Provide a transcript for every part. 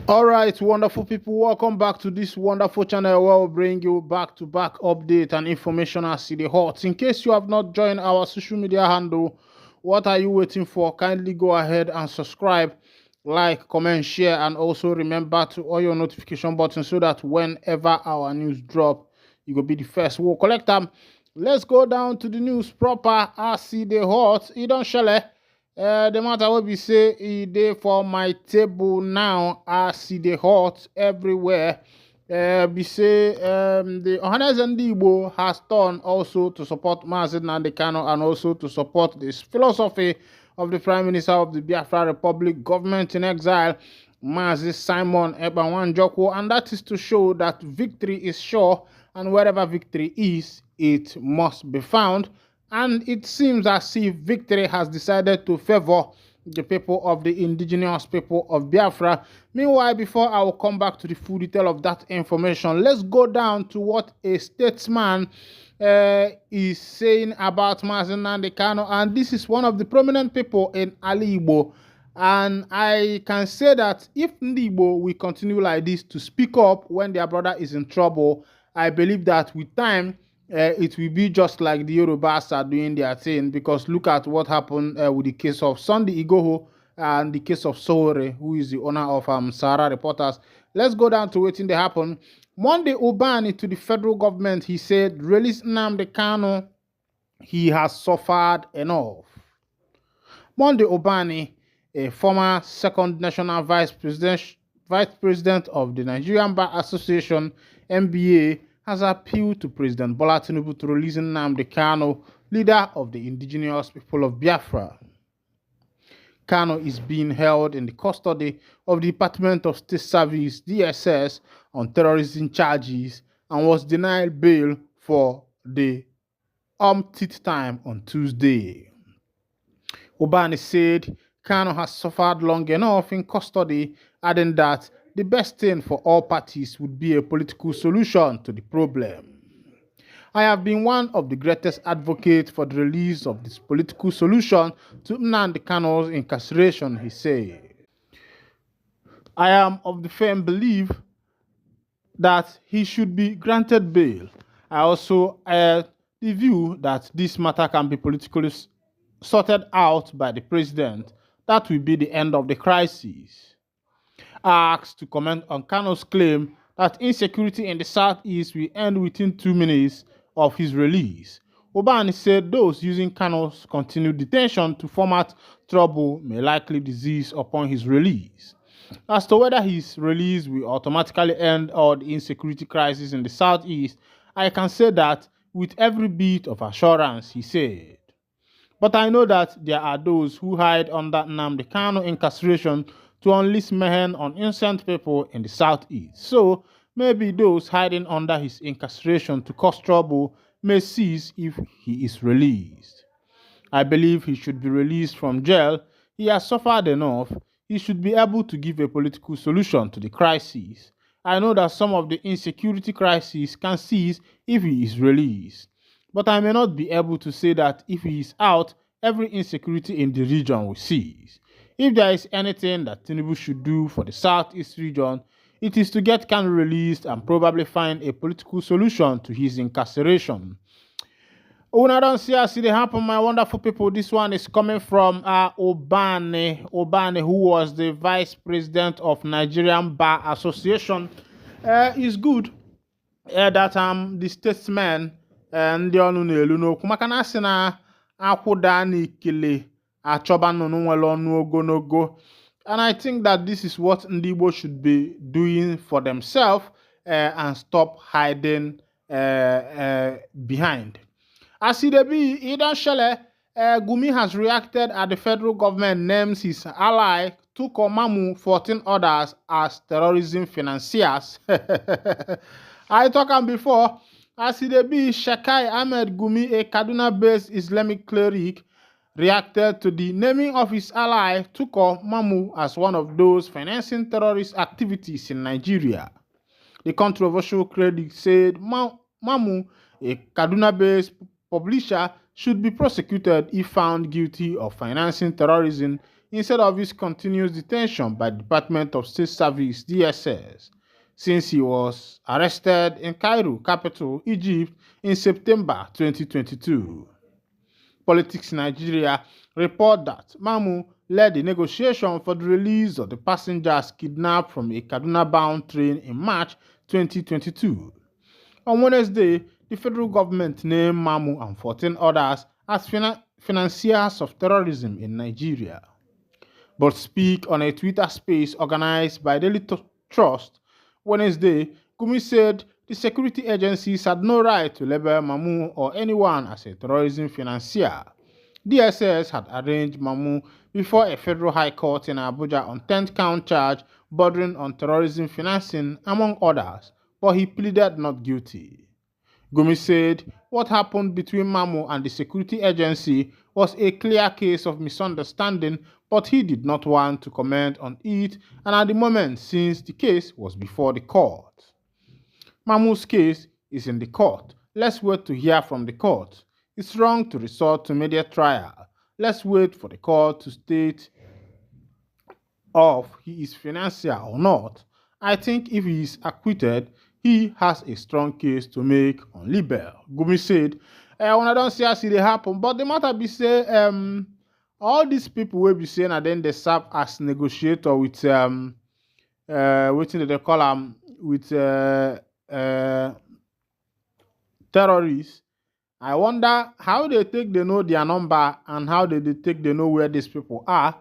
All right, wonderful people, welcome back to this wonderful channel where we bring you back-to-back update and information as see the hot. In case you have not joined our social media handle, what are you waiting for? Kindly go ahead and subscribe, like, comment, share, and also remember to all your notification button so that whenever our news drop, you will be the first. We'll collect them. Let's go down to the news proper as see the hot. You don't share. The matter will be say e dey for my table now as e dey hot everywhere. Be say the Ohanezendigbo has turned also to support Mazi Nnamdi Kanu and also to support this philosophy of the Prime Minister of the Biafra Republic, government in exile, Mazi Simon Ekpa, and that is to show that victory is sure, and wherever victory is, it must be found. And it seems as if victory has decided to favor the people of the indigenous people of Biafra. Meanwhile, before I will come back to the full detail of that information, let's go down to what a statesman is saying about Mazi Nnamdi Kanu. And this is one of the prominent people in Ali Igbo. And I can say that if Ndi Igbo will continue like this to speak up when their brother is in trouble, I believe that with time, it will be just like the Yorubas are doing their thing, because look at what happened with the case of Sunday Igboho and the case of Sowore, who is the owner of Sahara Reporters. Let's go down to waiting they happen. Monday Obani to the federal government, he said, release Nnamdi Kanu, he has suffered enough. Monday Obani, a former second national vice president of the Nigerian Bar Association, NBA, has appealed to President Bola Tinubu to release Nnamdi Kanu, leader of the indigenous people of Biafra. Kanu is being held in the custody of the Department of State Service (DSS) on terrorism charges and was denied bail for the umpteenth time on Tuesday. Obani said Kanu has suffered long enough in custody, adding that the best thing for all parties would be a political solution to the problem. I have been one of the greatest advocates for the release of this political solution to Nnamdi Kanu's incarceration, he said. I am of the firm belief that he should be granted bail. I also have the view that this matter can be politically sorted out by the president. That will be the end of the crisis. Asked to comment on Kanu's claim that insecurity in the southeast will end within 2 minutes of his release, Obani said those using Kanu's continued detention to format trouble may likely desist upon his release. As to whether his release will automatically end all the insecurity crisis in the southeast, I can say that with every bit of assurance, he said. But I know that there are those who hide under Nnamdi Kanu incarceration to unleash mayhem on innocent people in the southeast. So maybe those hiding under his incarceration to cause trouble may cease if he is released. I believe he should be released from jail. He has suffered enough. He should be able to give a political solution to the crisis. I know that some of the insecurity crises can cease if he is released. But I may not be able to say that if he is out, every insecurity in the region will cease. If there is anything that Tinubu should do for the southeast region, it is to get Kanu released and probably find a political solution to his incarceration. When I don't see I see it happen, my wonderful people, this one is coming from Obani, who was the vice president of Nigerian Bar Association. It's good that the statesman ndị ọnụ n'elu n'okwu maka na asị na akwụda n'ikele achọba nnụnụ nwere ọnụ ogologo. And I think that this is what Ndi Igbo should be doing for themselves and stop hiding behind. As it be, Idan Shele, Gumi has reacted at the federal government names his ally Tuko Mamu 14 others as terrorism financiers. I talked before. As it be, Shekai Ahmed Gumi, a Kaduna-based Islamic cleric, reacted to the naming of his ally Tuko Mamu as one of those financing terrorist activities in Nigeria. The controversial cleric said Mamu, a Kaduna-based publisher, should be prosecuted if found guilty of financing terrorism instead of his continuous detention by the Department of State Service (DSS) since he was arrested in Cairo, capital Egypt, in September 2022. Politics Nigeria report that Mamu led the negotiation for the release of the passengers kidnapped from a Kaduna-bound train in March 2022. On Wednesday, the federal government named Mamu and 14 others as financiers of terrorism in Nigeria. But speak on a Twitter space organized by Daily Trust Wednesday, Gumi said the security agencies had no right to label Mamu or anyone as a terrorism financier. DSS had arraigned Mamu before a federal high court in Abuja on 10th-count charge bordering on terrorism financing, among others, but he pleaded not guilty. Gumi said what happened between Mamu and the security agency was a clear case of misunderstanding, but he did not want to comment on it and at the moment since the case was before the court. Mamu's case is in the court. Let's wait to hear from the court. It's wrong to resort to media trial. Let's wait for the court to state if he is financier or not. I think if he is acquitted, he has a strong case to make on libel. Gumi said, when I don't see how it happen, but the matter be say, all these people will be saying and then they serve as negotiator with what they call them with terrorists. I wonder how they know their number and how they know where these people are.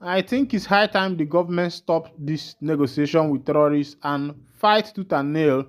I think it's high time the government stop this negotiation with terrorists and fight tooth and nail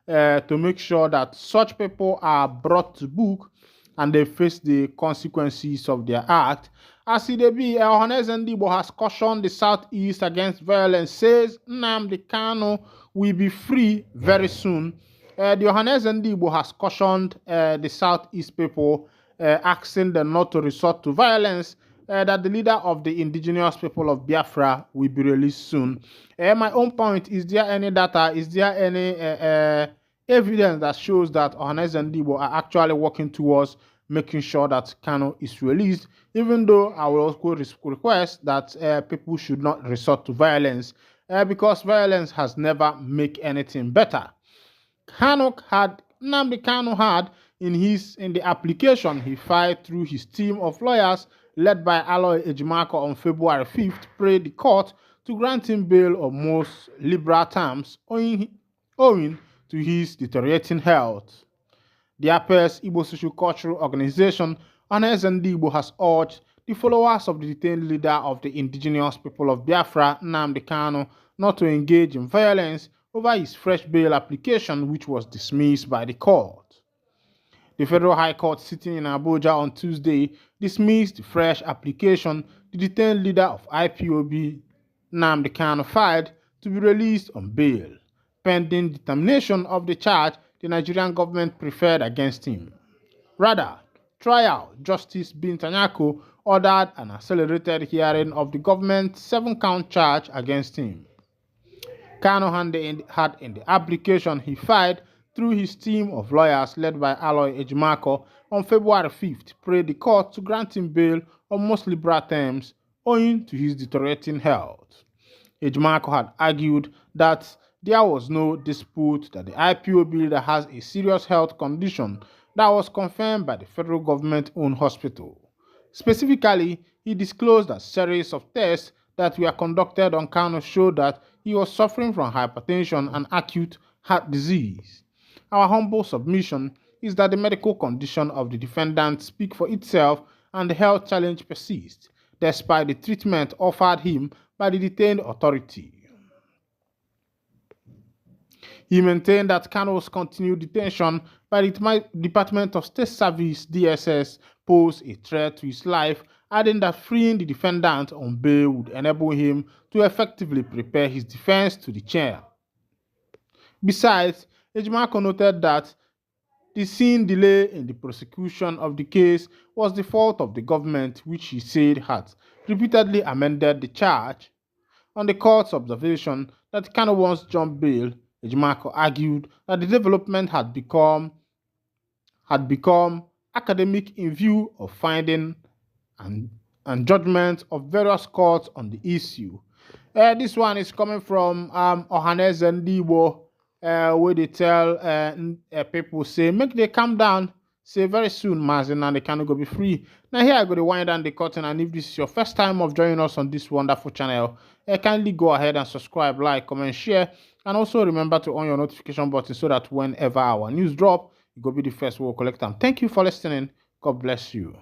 to make sure that such people are brought to book and they face the consequences of their act. As it be, Ohanezendigbo has cautioned the Southeast against violence, says Nnamdi Kanu will be free very soon. The Ohanezendigbo has cautioned the Southeast people, asking them not to resort to violence, that the leader of the indigenous people of Biafra will be released soon. My own point, is there any data, is there any evidence that shows that Ohanezendigbo are actually working towards making sure that Kanu is released, even though I will also request that people should not resort to violence, because violence has never made anything better. Nnamdi Kanu had in the application he filed through his team of lawyers led by Aloy Ejimakor on February 5th prayed the court to grant him bail on most liberal terms owing to his deteriorating health. The Apex Igbo Social Cultural Organization, Ohanezendigbo, has urged the followers of the detained leader of the indigenous people of Biafra, Nnamdi Kanu, not to engage in violence over his fresh bail application, which was dismissed by the court. The Federal High Court sitting in Abuja on Tuesday dismissed the fresh application the detained leader of IPOB, Nnamdi Kanu, filed to be released on bail, pending determination of the charge the Nigerian government preferred against him. Rather, trial Justice Bintanyako ordered an accelerated hearing of the government's 7-count charge against him. Kanu had in the application he filed through his team of lawyers led by Aloy Ejimakor on February 5th prayed the court to grant him bail on most liberal terms owing to his deteriorating health. Ejimakor had argued that there was no dispute that the IPOB leader has a serious health condition that was confirmed by the federal government-owned hospital. Specifically, he disclosed a series of tests that were conducted on Kanu showed that he was suffering from hypertension and acute heart disease. Our humble submission is that the medical condition of the defendant speaks for itself and the health challenge persists, despite the treatment offered him by the detained authority. He maintained that Kanu's continued detention by the Department of State Service (DSS) posed a threat to his life, adding that freeing the defendant on bail would enable him to effectively prepare his defense to the chair. Besides, Ejimakor noted that the seen delay in the prosecution of the case was the fault of the government, which he said had repeatedly amended the charge. On the court's observation that Kanu once jumped bail, Ejimakor argued that the development had become academic in view of finding and and judgment of various courts on the issue. This one is coming from Ohanezendigbo, where they tell people, say, make they calm down, say very soon, Mazin, and they cannot go be free. Now here I go to wind down the curtain, and if this is your first time of joining us on this wonderful channel, kindly go ahead and subscribe, like, comment, share, and also remember to on your notification button so that whenever our news drop, you go be the first we'll collect them. Thank you for listening. God bless you.